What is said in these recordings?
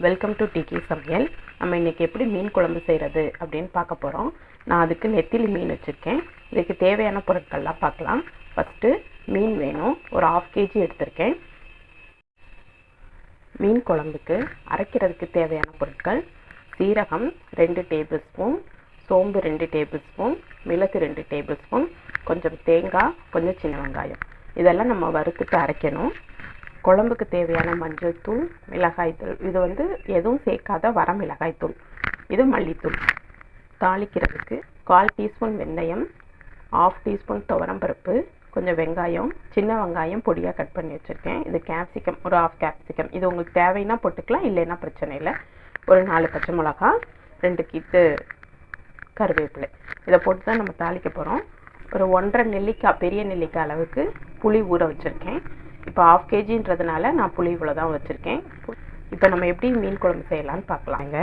Welcome to decay சமையல். நம்ம இன்றைக்கி எப்படி மீன் குழம்பு செய்கிறது அப்படின்னு பார்க்க போகிறோம். நான் அதுக்கு நெத்திலி மீன் வச்சுருக்கேன். இதுக்கு தேவையான பொருட்கள்லாம் பார்க்கலாம். ஃபஸ்ட்டு மீன் வேணும். ஒரு 1/2 kg எடுத்திருக்கேன். மீன் குழம்புக்கு அரைக்கிறதுக்கு தேவையான பொருட்கள்: சீரகம் 2 டேபிள் ஸ்பூன், சோம்பு 2 டேபிள் ஸ்பூன், மிளகு 2 டேபிள் ஸ்பூன், கொஞ்சம் தேங்காய், கொஞ்சம் சின்ன வெங்காயம். இதெல்லாம் நம்ம வறுத்துட்டு அரைக்கணும். குழம்புக்கு தேவையான மஞ்சள் தூள், மிளகாய்த்தூள், இது எதுவும் சேர்க்காத வர மிளகாய்த்தூள், இது மல்லித்தூள். தாளிக்கிறதுக்கு 1/4 டீஸ்பூன் வெந்தயம், 1/2 டீஸ்பூன் துவரம்பருப்பு, கொஞ்சம் வெங்காயம், சின்ன வெங்காயம் பொடியாக கட் பண்ணி வச்சுருக்கேன். இது கேப்சிகம், ஒரு 1/2 கேப்சிகம். இது உங்களுக்கு தேவைன்னா போட்டுக்கலாம், இல்லைன்னா பிரச்சனை இல்லை. ஒரு 4 பச்சை மிளகா, 2 கீத்து கருவேப்பிலை. இதை போட்டு தான் நம்ம தாளிக்க போகிறோம். ஒரு 1.5 நெல்லிக்காய், பெரிய நெல்லிக்காய் அளவுக்கு புளி ஊற வச்சுருக்கேன். இப்போ 1/2 kgன்றதுனால நான் புளி இவ்வளோ தான் வச்சுருக்கேன். இப்போ நம்ம எப்படி மீன் குழம்பு செய்யலான்னு பார்க்கலாங்க.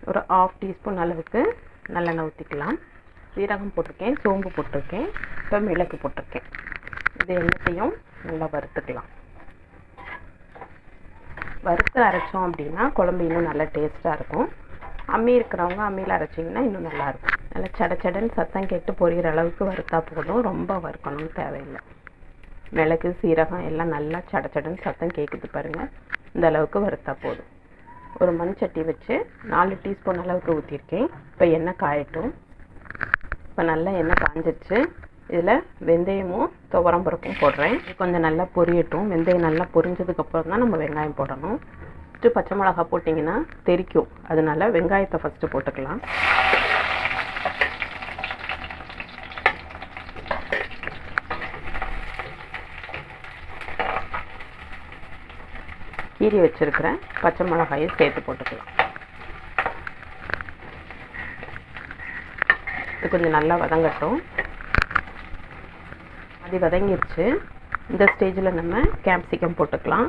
ஒரு 1/2 டீஸ்பூன் அளவுக்கு நல்லெண்ணெய் ஊற்றிக்கலாம். சீரகம் போட்டிருக்கேன், சோம்பு போட்டிருக்கேன், இப்போ மிளகு போட்டிருக்கேன். இது எல்லாத்தையும் நல்லா வறுத்துக்கலாம். வறுத்து அரைச்சோம் அப்படின்னா குழம்பு இன்னும் நல்லா டேஸ்ட்டாக இருக்கும். அம்மி இருக்கிறவங்க அம்மியில் அரைச்சிங்கன்னா இன்னும் நல்லாயிருக்கும். நல்லா சடச்சடன்னு சத்தம் கேட்டு பொரியிற அளவுக்கு வறுத்தா போதும். ரொம்ப வறுக்கணும்னு தேவையில்லை. மிளகு சீரகம் எல்லாம் நல்லா சடச்சடன்னு சத்தம் கேட்குது பாருங்கள். இந்த அளவுக்கு வறுத்தா போதும். ஒரு மண் சட்டி வச்சு 4 டீஸ்பூன் அளவுக்கு ஊற்றிருக்கேன். இப்போ எண்ணெய் காயட்டும். இப்போ நல்லா எண்ணெய் காஞ்சிடுச்சு. இதில் வெந்தயமும் துவரம்பருப்பும் போடுறேன். கொஞ்சம் நல்லா பொரியட்டும். வெந்தயம் நல்லா பொரிஞ்சதுக்கப்புறம் தான் நம்ம வெங்காயம் போடணும். ஃபஸ்ட்டு பச்சை மிளகா போட்டிங்கன்னா தெறிக்கும், அதனால வெங்காயத்தை ஃபஸ்ட்டு போட்டுக்கலாம். கீரி வச்சுருக்கிறேன் பச்சை மிளகாயை சேர்த்து போட்டுக்கலாம். இது கொஞ்சம் நல்லா வதங்கட்டும். அது வதங்கிடுச்சு. இந்த ஸ்டேஜில் நம்ம கேப்சிகம் போட்டுக்கலாம்.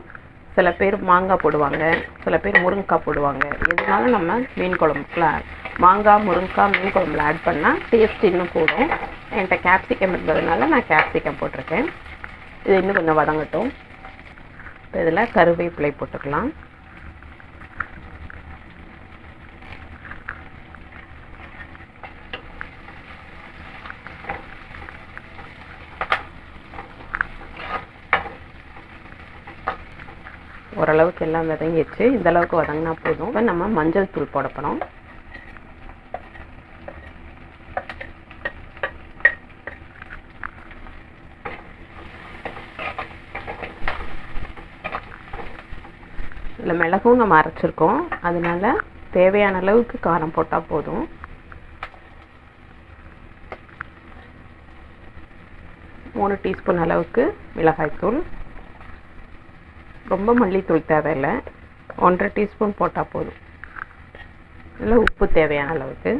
சில பேர் மாங்காய் போடுவாங்க, சில பேர் முருங்கைக்காய் போடுவாங்க. எதுனாலும் நம்ம மீன் குழம்புல மாங்காய், முருங்கைக்காய் மீன் குழம்புல ஆட் பண்ணால் டேஸ்ட் இன்னும் கூடும். என்கிட்ட கேப்சிகம் இருந்ததுனால நான் கேப்சிகம் போட்டிருக்கேன். இது இன்னும் கொஞ்சம் வதங்கட்டும். இப்போ இதில் கருவேப்பிலை போட்டுக்கலாம். ஓரளவுக்கு எல்லாம் வதங்கிடுச்சு. இந்த அளவுக்கு வதங்கினா போதும். இப்போ நம்ம மஞ்சள் தூள் போட போகிறோம். இதில் மிளகும் நம்ம அரைச்சிருக்கோம், அதனால தேவையான அளவுக்கு காரம் போட்டால் போதும். மூணு டீஸ்பூன் அளவுக்கு மிளகாய்த்தூள். ரொம்ப மல்லித்தூள் தேவையில்லை, 1.5 டீஸ்பூன் போட்டால் போதும். இதில் உப்பு தேவையான அளவுக்கு.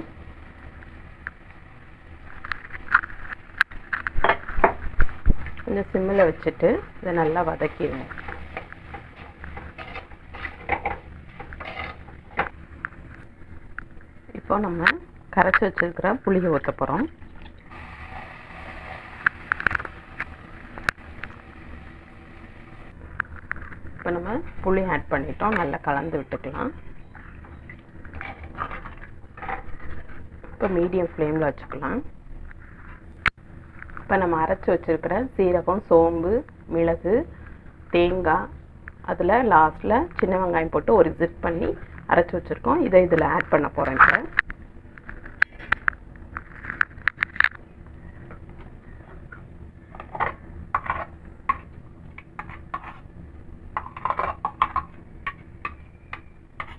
கொஞ்சம் சிம்மில் வச்சுட்டு இதை நல்லா வதக்கிடுங்க. இப்போ நம்ம கரைச்சி வச்சுருக்கிற புளியை ஊற்ற போகிறோம். இப்போ நம்ம புளி ஆட் பண்ணிட்டோம். நல்லா கலந்து விட்டுக்கலாம். இப்போ மீடியம் ஃப்ளேமில் வச்சுக்கலாம். இப்போ நம்ம அரைச்சி வச்சுருக்கிற சீரகம், சோம்பு, மிளகு, தேங்காய், அதில் லாஸ்ட்டில் சின்ன வெங்காயம் போட்டு ஒரு ஜிப் பண்ணி அரைச்சி வச்சுருக்கோம். இதை இதில் ஆட் பண்ண போகிறேன்.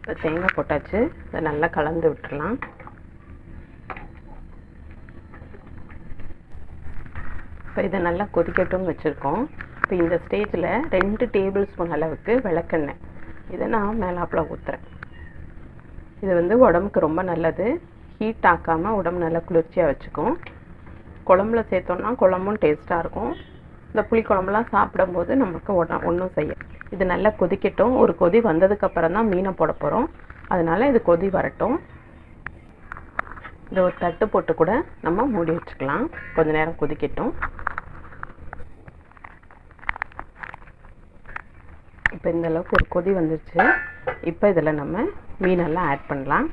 இப்போ தேங்காய் போட்டாச்சு. இதை நல்லா கலந்து விட்டுடலாம். இப்போ இதை நல்லா கொதிக்கட்டும்னு வச்சுருக்கோம். இப்போ இந்த ஸ்டேஜில் 2 டேபிள் ஸ்பூன் அளவுக்கு விளக்கெண்ணெய் இதை நான் மேலாப்பில் ஊற்றுறேன். இது உடம்புக்கு ரொம்ப நல்லது. ஹீட் ஆக்காமல் உடம்பு நல்லா குளிர்ச்சியாக வச்சுக்கும். குழம்புல சேர்த்தோன்னா குழம்பும் டேஸ்ட்டாக இருக்கும். இந்த புளி குழம்புலாம் சாப்பிடும்போது நமக்கு ஒன்றும் செய்ய. இது நல்லா கொதிக்கட்டும். ஒரு கொதி வந்ததுக்கப்புறம் தான் மீனை போட போகிறோம், அதனால் இது கொதி வரட்டும். இதை ஒரு தட்டு போட்டு கூட நம்ம மூடி வச்சுக்கலாம். கொஞ்ச நேரம் கொதிக்கட்டும். இப்போ இந்த அளவுக்கு ஒரு கொதி வந்துருச்சு. இப்போ இதில் நம்ம மீனெல்லாம் ஆட் பண்ணலாம்.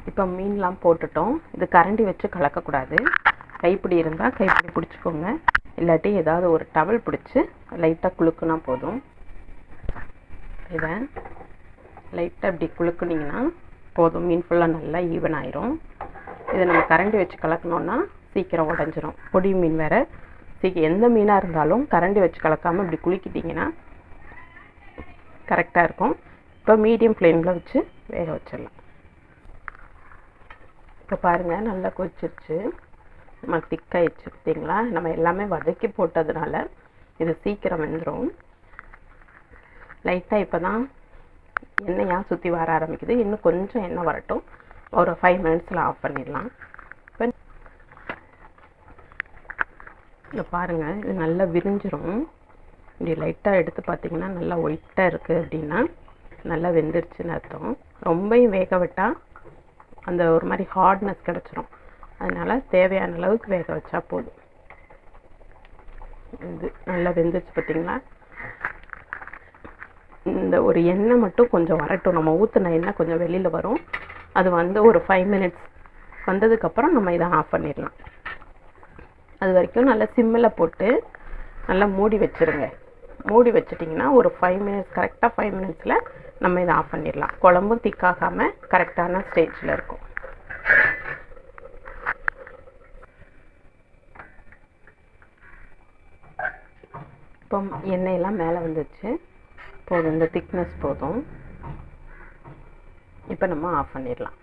இப்போ மீன்லாம் போட்டுட்டோம். இது கரண்டி வச்சு கலக்கக்கூடாது. கைப்பிடி இருந்தால் கைப்பிடி பிடிச்சிக்கோங்க, இல்லாட்டி ஏதாவது ஒரு டவல் பிடிச்சி லைட்டாக குலுக்குனா போதும். இதை லைட்டாக இப்படி குலுக்குனிங்கன்னா போதும், மீன் ஃபுல்லாக நல்லா ஈவன் ஆயிரும். இதை நம்ம கரண்டி வச்சு கலக்கணுன்னா சீக்கிரம் உடஞ்சிரும். பொடி மீன் வேறு, எந்த மீனாக இருந்தாலும் கரண்டி வச்சு கலக்காமல் இப்படி குலுக்கிட்டிங்கன்னா கரெக்டாக இருக்கும். இப்போ மீடியம் ஃப்ளேமில் வச்சு வேக வச்சிடலாம். இப்போ பாருங்கள், நல்லா கொதிச்சிருச்சு, நம்ம திக்காயிடுச்சு. பார்த்தீங்களா, நம்ம எல்லாமே வதக்கி போட்டதுனால இது சீக்கிரம் வெந்துடும். லைட்டாக இப்போ தான் எண்ணெயாக சுற்றி வர ஆரம்பிக்குது. இன்னும் கொஞ்சம் எண்ணெய் வரட்டும், ஒரு 5 மினிட்ஸில் ஆஃப் பண்ணிடலாம். இப்போ பாருங்கள், இது நல்லா விரிஞ்சிரும். இப்படி லைட்டாக எடுத்து பார்த்திங்கன்னா நல்லா ஒயிட்டாக இருக்குது அப்படின்னா நல்லா வெந்துருச்சுன்னு அர்த்தம். ரொம்பவும் வேக விட்டால் அந்த ஒரு மாதிரி ஹார்ட்னஸ் கிடச்சிரும். அதனால் தேவையான அளவுக்கு வேக வச்சா போதும். இது நல்லா வெந்துருச்சு பார்த்திங்களா. இந்த ஒரு எண்ணெய் மட்டும் கொஞ்சம் வரட்டும், நம்ம ஊற்றின எண்ணெய் கொஞ்சம் வெளியில் வரும். அது வந்து ஒரு 5 மினிட்ஸ் வந்ததுக்கப்புறம் நம்ம இதை ஆஃப் பண்ணிடலாம். அது வரைக்கும் நல்லா சிம்மில் போட்டு நல்லா மூடி வச்சுருங்க. மூடி வச்சிட்டிங்கன்னா ஒரு 5 மினிட்ஸ், கரெக்டாக 5 மினிட்ஸில் நம்ம இதை ஆஃப் பண்ணிடலாம். குழம்பும் திக்காகாமல் கரெக்டான ஸ்டேஜில் இருக்கும். இப்போ எண்ணெயெல்லாம் மேலே வந்துடுச்சு, போதும், இந்த திக்னஸ் போதும். இப்போ நம்ம ஆஃப் பண்ணிடலாம்.